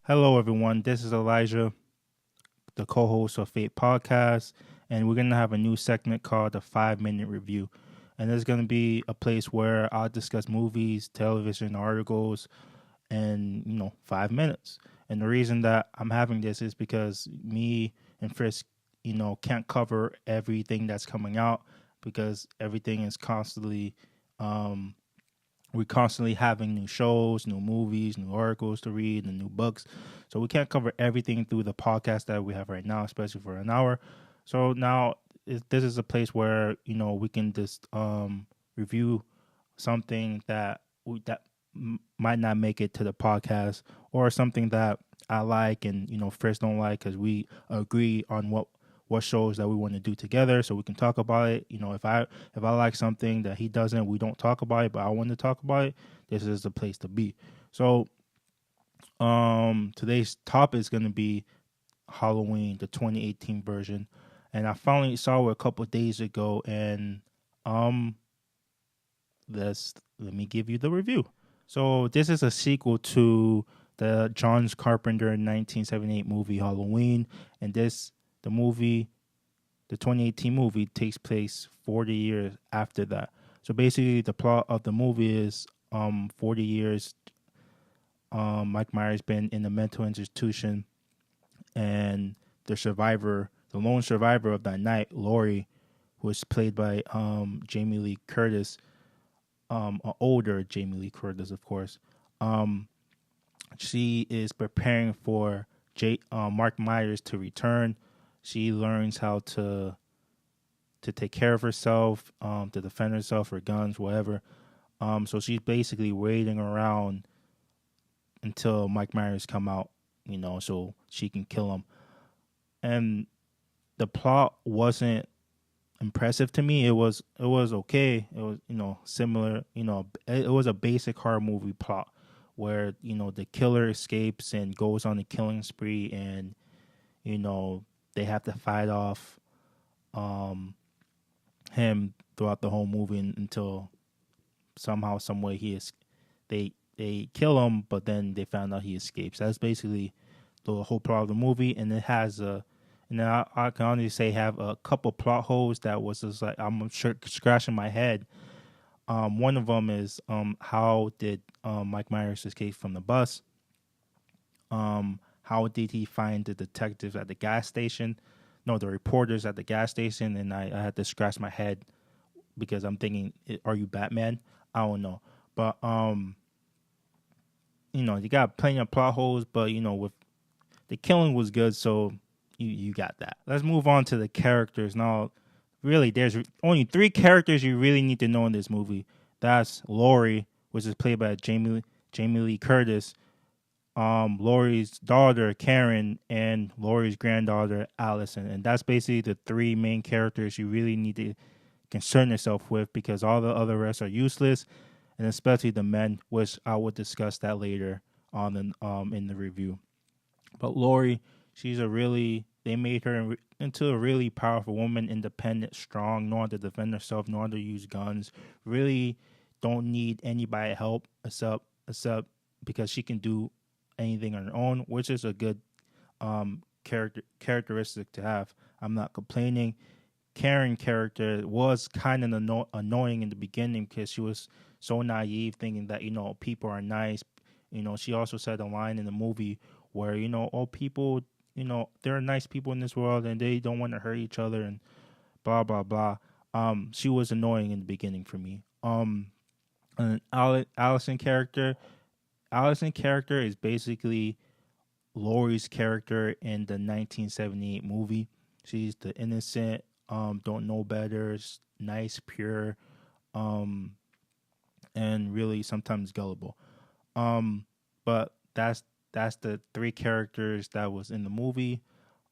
Hello, everyone. This is Elijah, the co host of Fate Podcast, and we're going to have a new segment called the 5 Minute Review. And there's going to be a place where I'll discuss movies, television, articles, and 5 minutes. And the reason that I'm having this is because me and Frisk, can't cover everything that's coming out because everything is constantly um, we're constantly having new shows, new movies, new articles to read, and new books. So we can't cover everything through the podcast that we have right now, especially for an hour. So now this is a place where we can just review something that might not make it to the podcast, or something that I like and Chris don't like, because we agree on what shows that we want to do together, so we can talk about it. If I like something that he doesn't, we don't talk about it, but I want to talk about it. This is the place to be. So today's topic is going to be Halloween, the 2018 version, and I finally saw it a couple of days ago, and um let me give you the review. So this is a sequel to the John Carpenter 1978 movie Halloween, and the movie, the 2018 movie, takes place 40 years after that. So basically, the plot of the movie is 40 years. Mike Myers been in a mental institution, and the lone survivor of that night, Laurie, who is played by Jamie Lee Curtis, older Jamie Lee Curtis, of course. Um, she is preparing for Mark Myers to return. She learns how to take care of herself, to defend herself, her guns, whatever. So she's basically waiting around until Mike Myers come out, so she can kill him. And the plot wasn't impressive to me. It was okay. It was similar. It was a basic horror movie plot where the killer escapes and goes on a killing spree, and you know they have to fight off um him throughout the whole movie until somehow, some way they kill him, but then they found out he escapes. That's basically the whole plot of the movie, and it has a. And then I can only say have a couple plot holes that was just like I'm sure scratching my head. One of them is how did Mike Myers escape from the bus? How did he find the detectives at the gas station? No, the reporters at the gas station, and I had to scratch my head because I'm thinking, are you Batman? I don't know, but you got plenty of plot holes, but with the killing was good, so you got that. Let's move on to the characters now. Really, there's only three characters you really need to know in this movie. That's Laurie, which is played by Jamie Lee Curtis, Laurie's daughter Karen, and Laurie's granddaughter Allison, and that's basically the three main characters you really need to concern yourself with, because all the other rest are useless, and especially the men, which I will discuss that later on in the review. But Laurie, they made her into a really powerful woman, independent, strong, knowing to defend herself, knowing to use guns. Really don't need anybody help except because she can do anything on her own, which is a good characteristic to have. I'm not complaining. Karen character was kind of annoying in the beginning because she was so naive, thinking that people are nice. She also said a line in the movie where all people, there are nice people in this world and they don't want to hurt each other and blah blah blah. She was annoying in the beginning for me. And Allison character is basically Laurie's character in the 1978 movie. She's the innocent, don't know better, nice, pure, um, and really sometimes gullible. But that's the three characters that was in the movie.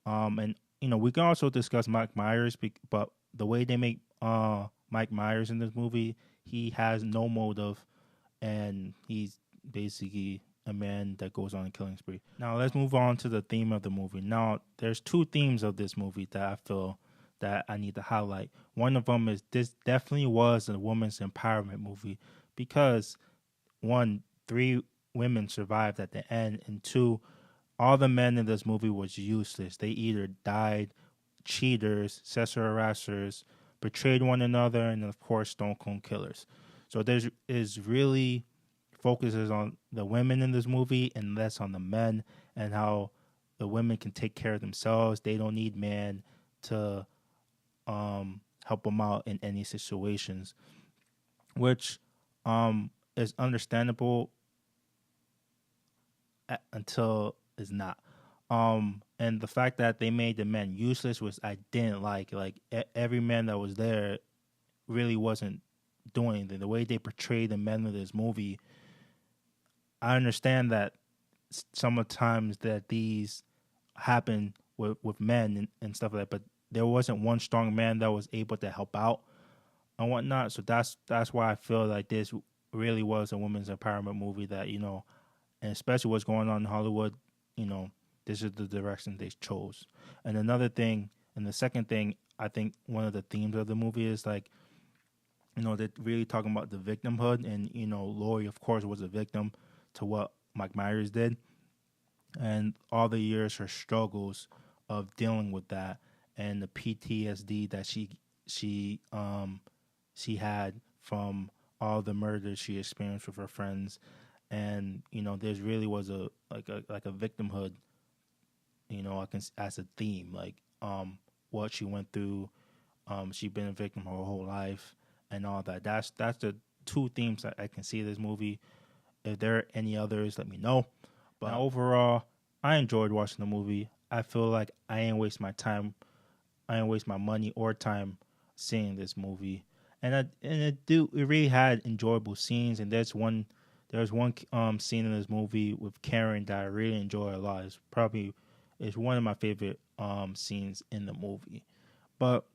And we can also discuss Mike Myers, but the way they make Mike Myers in this movie, he has no motive, and he's basically a man that goes on a killing spree. Now let's move on to the theme of the movie. Now there's two themes of this movie that I feel that I need to highlight. One of them is this definitely was a woman's empowerment movie, because one, three women survived at the end, and two, all the men in this movie was useless. They either died, cheaters, sexual harassers, betrayed one another, and of course, stone cold killers. So there's is really focuses on the women in this movie and less on the men, and how the women can take care of themselves. They don't need man to help them out in any situations, which is understandable until it's not. And the fact that they made the men useless was I didn't like. Like every man that was there really wasn't doing anything. The way they portrayed the men in this movie, I understand that sometimes that these happen with men and stuff like that, but there wasn't one strong man that was able to help out and whatnot. So that's why I feel like this really was a women's empowerment movie that, and especially what's going on in Hollywood, this is the direction they chose. And another thing, and the second thing, I think one of the themes of the movie is like, they're really talking about the victimhood, and Lori, of course, was a victim to what Mike Myers did, and all the years her struggles of dealing with that, and the PTSD that she had from all the murders she experienced with her friends, and there's really was a victimhood, I can as a theme, like what she went through, she's been a victim her whole life and all that. That's the two themes that I can see in this movie. If there are any others, let me know. But overall, I enjoyed watching the movie. I feel like I ain't waste my time, I ain't waste my money or time seeing this movie. And it really had enjoyable scenes. And there's one scene in this movie with Karen that I really enjoy a lot. It's one of my favorite scenes in the movie. But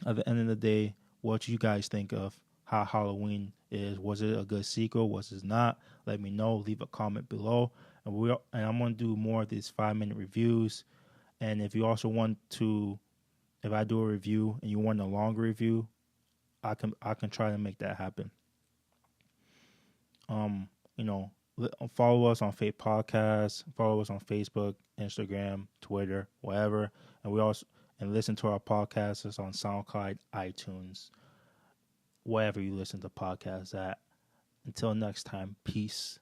at the end of the day, what you guys think of how Halloween is? Was it a good sequel? Was it not? Let me know. Leave a comment below. And I'm gonna do more of these 5-minute reviews. And if you also want to, if I do a review and you want a longer review, I can try to make that happen. Follow us on Faith Podcast. Follow us on Facebook, Instagram, Twitter, wherever. And listen to our podcasts on SoundCloud, iTunes, wherever you listen to podcasts at. Until next time, peace.